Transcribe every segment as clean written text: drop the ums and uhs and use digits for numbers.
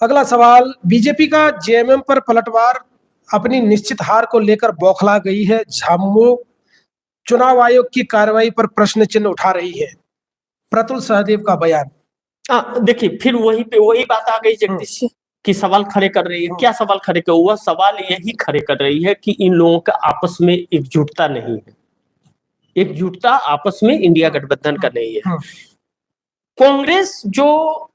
अगला सवाल, बीजेपी का जेएमएम पर पलटवार अपनी निश्चित हार को लेकर बौखला गई है। झामुमो चुनाव आयोग की कार्रवाई पर प्रश्न चिन्ह उठा रही है। प्रतुल सहदेव का बयान। देखिए फिर वहीं पे वही बात आ गई जगदीश जी कि सवाल खड़े कर रही है। क्या सवाल खड़े कर, वह सवाल यही खड़े कर रही है कि इन लोगों का आपस में एकजुटता नहीं है, एकजुटता आपस में इंडिया गठबंधन का नहीं है। कांग्रेस जो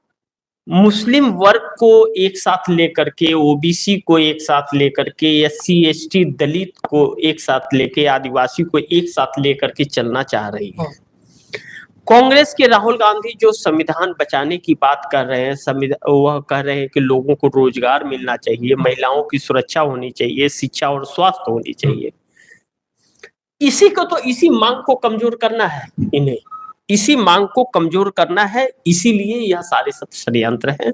मुस्लिम वर्ग को एक साथ लेकर के, ओबीसी को एक साथ लेकर के, एससी एसटी दलित को एक साथ लेके, आदिवासी को एक साथ लेकर के चलना चाह रही है। कांग्रेस के राहुल गांधी जो संविधान बचाने की बात कर रहे हैं, वह कह रहे हैं कि लोगों को रोजगार मिलना चाहिए, महिलाओं की सुरक्षा होनी चाहिए, शिक्षा और स्वास्थ्य होनी चाहिए। इसी को तो, इसी मांग को कमजोर करना है इन्हें, इसी मांग को कमजोर करना है, इसीलिए यह सारे सब षड्यंत्र हैं।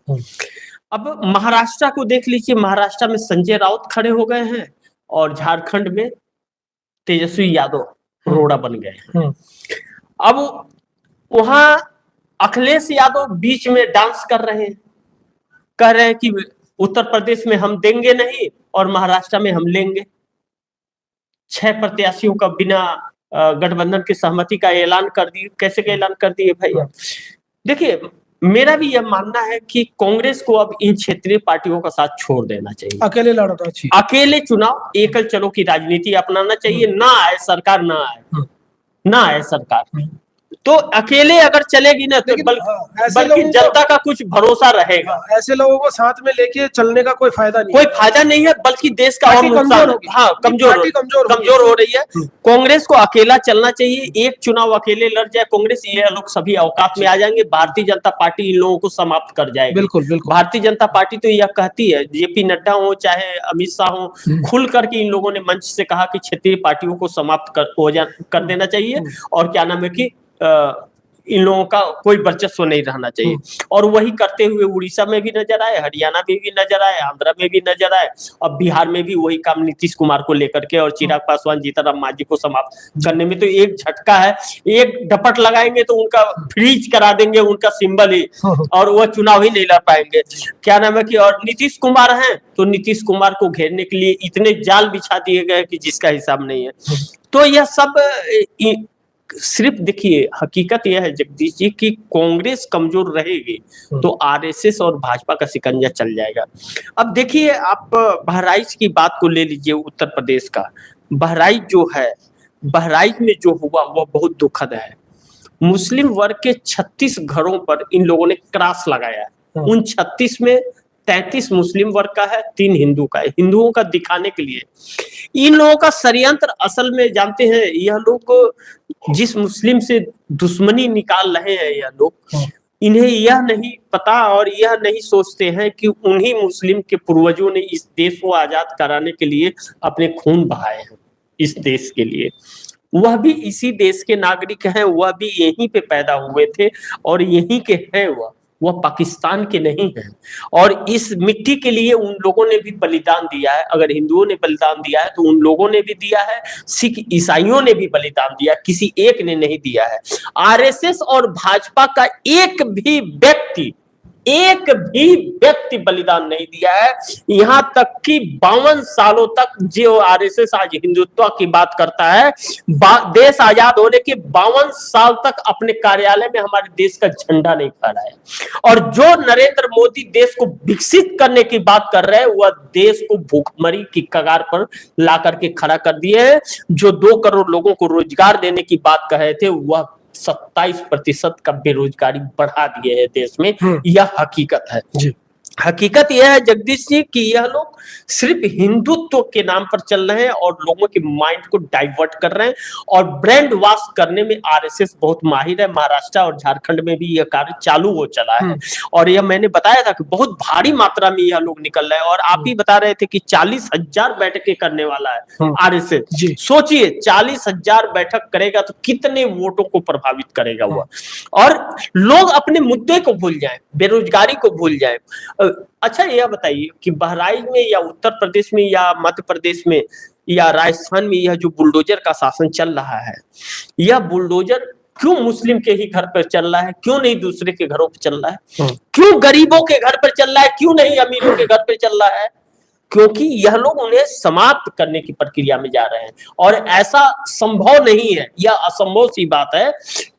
अब महाराष्ट्र को देख लीजिए, महाराष्ट्र में संजय राउत खड़े हो गए हैं और झारखंड में तेजस्वी यादव रोड़ा बन गए हैं। अब वहां अखिलेश यादव बीच में डांस कर रहे हैं, कह रहे हैं कि उत्तर प्रदेश में हम देंगे नहीं और महाराष्ट्र में हम लेंगे। 6 प्रत्याशियों का बिना गठबंधन की सहमति का ऐलान कर दिए। कैसे का ऐलान कर दिए भैया? देखिए मेरा भी यह मानना है कि कांग्रेस को अब इन क्षेत्रीय पार्टियों का साथ छोड़ देना चाहिए, अकेले लड़ना चाहिए, अकेले चुनाव एकल चलो की राजनीति अपनाना चाहिए। ना आए सरकार, ना आए, ना आए सरकार, तो अकेले अगर चलेगी ना तो बल्कि जनता का कुछ भरोसा रहेगा। ऐसे लोगों को साथ में लेके चलने का कोई फायदा नहीं, कोई फायदा नहीं है, बल्कि देश का और नुकसान होगी। हाँ, कमजोर हो रही है। कांग्रेस को अकेला चलना चाहिए, एक चुनाव अकेले लड़ जाए कांग्रेस, ये लोग सभी औकात में आ जाएंगे। भारतीय जनता पार्टी इन लोगों को समाप्त कर जाएगी। बिल्कुल बिल्कुल। भारतीय जनता पार्टी तो यह कहती है, जेपी नड्डा हो चाहे अमित शाह हो, खुल करके इन लोगों ने मंच से कहा कि क्षेत्रीय पार्टियों को समाप्त कर देना चाहिए और क्या नाम है कि इन लोगों का कोई वर्चस्व नहीं रहना चाहिए। और वही करते हुए उड़ीसा में भी नजर आए, हरियाणा में भी नजर आए, आंध्र में भी नजर आए, अब बिहार में भी वही काम नीतीश कुमार को लेकर के और चिराग पासवान, जीतन मांझी को समाप्त करने में तो एक झटका है। एक डपट लगाएंगे तो उनका फ्रीज करा देंगे, उनका सिंबल ही, और वह चुनाव ही नहीं लड़ पाएंगे। क्या नाम है कि और नीतीश कुमार हैं तो नीतीश कुमार को घेरने के लिए इतने जाल बिछा दिए गए कि जिसका हिसाब नहीं है। तो यह सब सिर्फ देखिए, हकीकत यह है जगदीश जी कि कांग्रेस कमजोर रहेगी तो आरएसएस और भाजपा का शिकंजा चल जाएगा। अब देखिए, आप बहराइच की बात को ले लीजिए, उत्तर प्रदेश का बहराइच जो है, बहराइच में जो हुआ वह बहुत दुखद है। मुस्लिम वर्ग के 36 घरों पर इन लोगों ने क्रॉस लगाया है। उन 36 में 33 मुस्लिम वर्ग का है, 3 हिंदू का है। हिंदुओं का दिखाने के लिए इन लोगों का षड्यंत्र असल में जानते हैं, यह लोग जिस मुस्लिम से दुश्मनी निकाल रहे हैं, यह लोग, इन्हें यह नहीं पता और यह नहीं सोचते हैं कि उन्हीं मुस्लिम के पूर्वजों ने इस देश को आजाद कराने के लिए अपने खून बहाए हैं इस देश के लिए। वह भी इसी देश के नागरिक हैं, वह भी यहीं पे पैदा हुए थे और यहीं के हैं। वह पाकिस्तान के नहीं है। और इस मिट्टी के लिए उन लोगों ने भी बलिदान दिया है। अगर हिंदुओं ने बलिदान दिया है तो उन लोगों ने भी दिया है, सिख ईसाइयों ने भी बलिदान दिया, किसी एक ने नहीं दिया है। आरएसएस और भाजपा का एक भी व्यक्ति बलिदान नहीं दिया है। यहां तक कि 52 सालों तक जो आरएसएस आज हिंदुत्व की बात करता है, देश आजाद होने के 52 साल तक अपने कार्यालय में हमारे देश का झंडा नहीं फहराया। और जो नरेंद्र मोदी देश को विकसित करने की बात कर रहे हैं, वह देश को भूखमरी की कगार पर ला करके खड़ा कर दिए हैं। जो 2 करोड़ लोगों को रोजगार देने की बात कर रहे थे, वह 27% का बेरोजगारी बढ़ा दिए है देश में। यह हकीकत है। हकीकत यह है जगदीश जी कि यह लोग सिर्फ हिंदुत्व के नाम पर चल रहे हैं और लोगों के माइंड को डाइवर्ट कर रहे हैं और ब्रांड वॉश करने में आरएसएस बहुत माहिर है। महाराष्ट्र और झारखंड में भी यह कार्य चालू हो चला है और यह मैंने बताया था कि बहुत भारी मात्रा में यह लोग निकल रहे हैं। और आप ही बता रहे थे कि 40,000 बैठकें करने वाला है आरएसएस। सोचिए 40,000 बैठक करेगा तो कितने वोटों को प्रभावित करेगा वह। और लोग अपने मुद्दे को भूल जाए, बेरोजगारी को भूल जाए। अच्छा यह बताइए कि बहराइच में या उत्तर प्रदेश में या मध्य प्रदेश में या राजस्थान में यह जो बुलडोजर का शासन चल रहा है, यह बुलडोजर क्यों मुस्लिम के ही घर पर चल रहा है, क्यों नहीं दूसरे के घरों पर चल रहा है, क्यों गरीबों के घर पर चल रहा है, क्यों नहीं अमीरों के घर पर चल रहा है? क्योंकि यह लोग उन्हें समाप्त करने की प्रक्रिया में जा रहे हैं और ऐसा संभव नहीं है, यह असंभव सी बात है,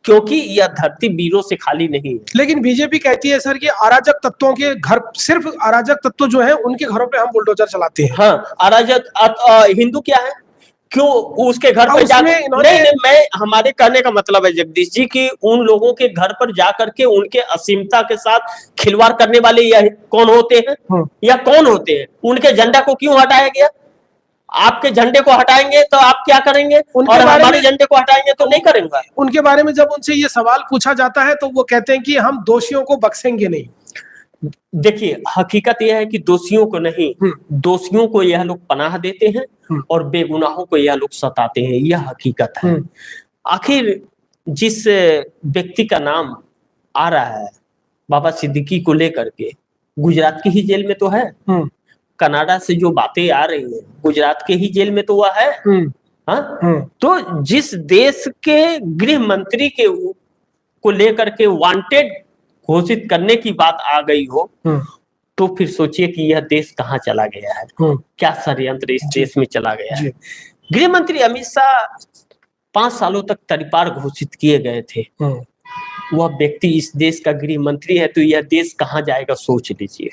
क्योंकि यह धरती वीरों से खाली नहीं है। लेकिन बीजेपी कहती है सर कि अराजक तत्वों के घर, सिर्फ अराजक तत्व जो है उनके घरों पे हम बुलडोजर चलाते हैं। हाँ, अराजक हिंदू क्या है, क्यों उसके घर पर जाकर, नहीं, मैं हमारे कहने का मतलब है जगदीश जी कि उन लोगों के घर पर जाकर के उनके असीमता के साथ खिलवाड़ करने वाले यह कौन होते हैं या कौन होते हैं? उनके झंडा को क्यों हटाया गया? आपके झंडे को हटाएंगे तो आप क्या करेंगे और हमारे झंडे को हटाएंगे तो नहीं करेंगे। उनके बारे में जब उनसे ये सवाल पूछा जाता है तो वो कहते हैं कि हम दोषियों को बख्शेंगे नहीं। देखिए, हकीकत यह है कि दोषियों को नहीं, दोषियों को यह लोग पनाह देते हैं और बेगुनाहों को यह लोग सताते हैं, यह हकीकत है। आखिर जिस व्यक्ति का नाम आ रहा है बाबा सिद्दीकी को लेकर के, गुजरात की ही जेल में तो है, कनाडा से जो बातें आ रही है गुजरात के ही जेल में तो वह है। तो जिस देश के गृह मंत्री के को लेकर के वांटेड घोषित करने की बात आ गई हो, तो फिर सोचिए कि यह देश कहाँ चला गया है, क्या षड्यंत्र इस देश में चला गया है। गृह मंत्री अमित शाह 5 सालों तक तड़ीपार घोषित किए गए थे। वह व्यक्ति इस देश का गृह मंत्री है, तो यह देश कहाँ जाएगा सोच लीजिए।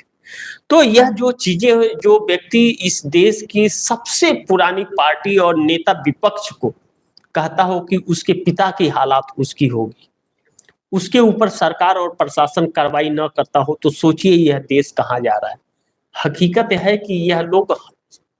तो यह जो चीजें, जो व्यक्ति इस देश की सबसे पुरानी पार्टी और नेता विपक्ष को कहता हो कि उसके पिता की हालात उसकी होगी, उसके ऊपर सरकार और प्रशासन कार्रवाई न करता हो, तो सोचिए यह देश कहाँ जा रहा है। हकीकत है कि यह लोग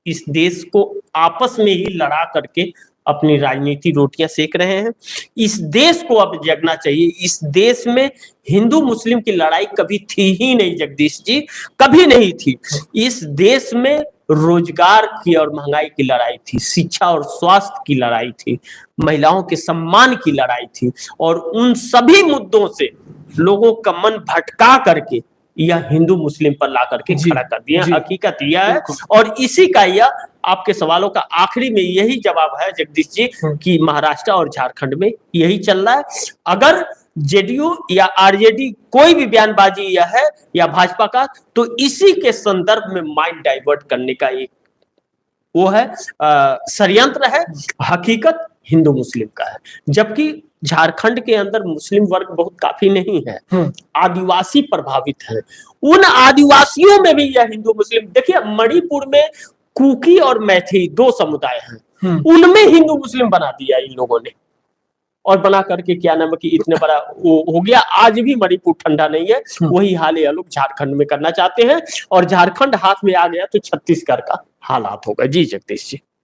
इस देश को आपस में ही लड़ा करके अपनी राजनीति रोटियां सेक रहे हैं। इस देश को अब जगना चाहिए। इस देश में हिंदू मुस्लिम की लड़ाई कभी थी ही नहीं जगदीश जी, कभी नहीं थी। इस देश में रोजगार की और महंगाई की लड़ाई थी, शिक्षा और स्वास्थ्य की लड़ाई थी, महिलाओं के सम्मान की लड़ाई थी, और उन सभी मुद्दों से लोगों का मन भटका करके यह हिंदू मुस्लिम पर ला करके खड़ा कर दिया। हकीकत यह है, और इसी का यह आपके सवालों का आखिरी में यही जवाब है जगदीश जी कि महाराष्ट्र और झारखंड में यही चल रहा है। अगर जेडीयू या आरजेडी कोई भी बयानबाजी यह है या भाजपा का, तो इसी के संदर्भ में माइंड डाइवर्ट करने का एक वो है, षड्यंत्र है। हकीकत हिंदू मुस्लिम का है, जबकि झारखंड के अंदर मुस्लिम वर्ग बहुत काफी नहीं है, आदिवासी प्रभावित है। उन आदिवासियों में भी यह हिंदू मुस्लिम, देखिए मणिपुर में कुकी और मैथिली 2 समुदाय हैं, उनमें हिंदू मुस्लिम बना दिया इन लोगों ने, और बना करके क्या नाम है कि इतने बड़ा वो हो गया। आज भी मणिपुर ठंडा नहीं है, वही हाल ये लोग झारखंड में करना चाहते हैं, और झारखंड हाथ में आ गया तो छत्तीसगढ़ का हालात होगा। जी जगदीश जी।